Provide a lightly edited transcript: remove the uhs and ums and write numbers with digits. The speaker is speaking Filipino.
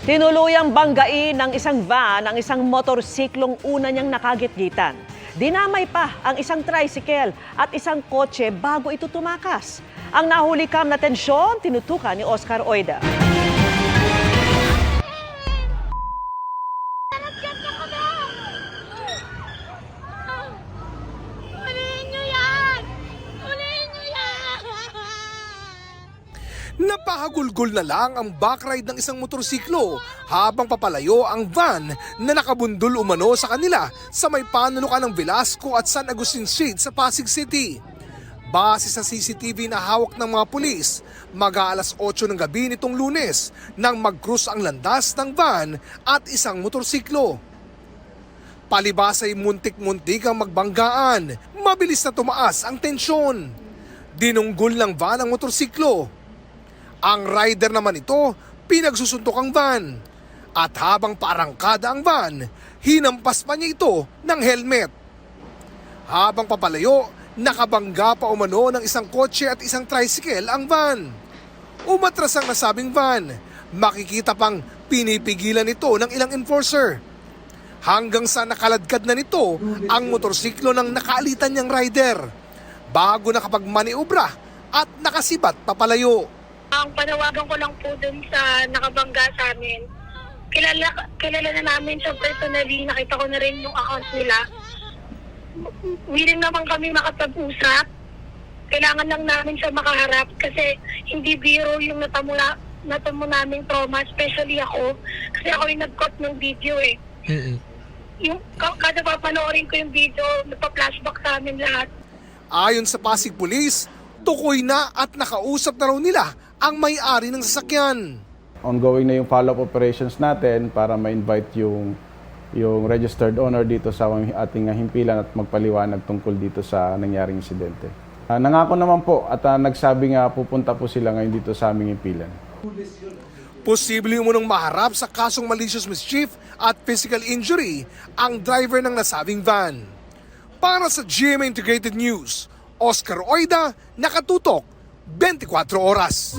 Tinuluyang banggain ng isang van ang isang motorsiklong una niyang nakagitgitan. Dinamay pa ang isang tricycle at isang kotse bago ito tumakas. Ang nahulikam na tensyon, tinutukan ni Oscar Oida. Napahagulgol na lang ang backride ng isang motorsiklo habang papalayo ang van na nakabundol umano sa kanila sa may panulukan ng Velasco at San Agustin Street sa Pasig City. Base sa CCTV na hawak ng mga pulis, mag-aalas 8 ng gabi nitong Lunes nang mag-cruise ang landas ng van at isang motorsiklo. Palibas ay muntik-muntik ang magbanggaan, mabilis na tumaas ang tensyon. Dinunggol ng van ang motorsiklo. Ang rider naman ito, pinagsusuntok ang van. At habang paarangkada ang van, hinampas pa niya ito ng helmet. Habang papalayo, nakabangga pa umano ng isang kotse at isang tricycle ang van. Umatras ang nasabing van. Makikita pang pinipigilan ito ng ilang enforcer. Hanggang sa nakaladkad na nito ang motorsiklo ng nakaalitan niyang rider. Bago nakapagmaniobra at nakasibat papalayo. Ang panawagan ko lang po dun sa nakabangga sa amin. Kilala na namin siya personally, nakita ko na rin yung account nila. Willing naman kami makapag-usap. Kailangan lang namin siya makaharap kasi hindi biro yung natamo naming trauma, especially ako. Kasi ako yung nag-cut ng video eh. Yung kada papanoorin ko yung video, nagpa-flashback sa amin lahat. Ayon sa Pasig Police, tukoy na at nakausap na raw nila ang may-ari ng sasakyan. Ongoing na yung follow-up operations natin para ma-invite yung registered owner dito sa ating himpilan at magpaliwanag tungkol dito sa nangyaring insidente. Nangako naman po at nagsabi nga pupunta po sila ngayon dito sa aming himpilan. Posible umunong maharap sa kasong malicious mischief at physical injury ang driver ng nasabing van. Para sa GMA Integrated News, Oscar Oida, nakatutok 24 oras.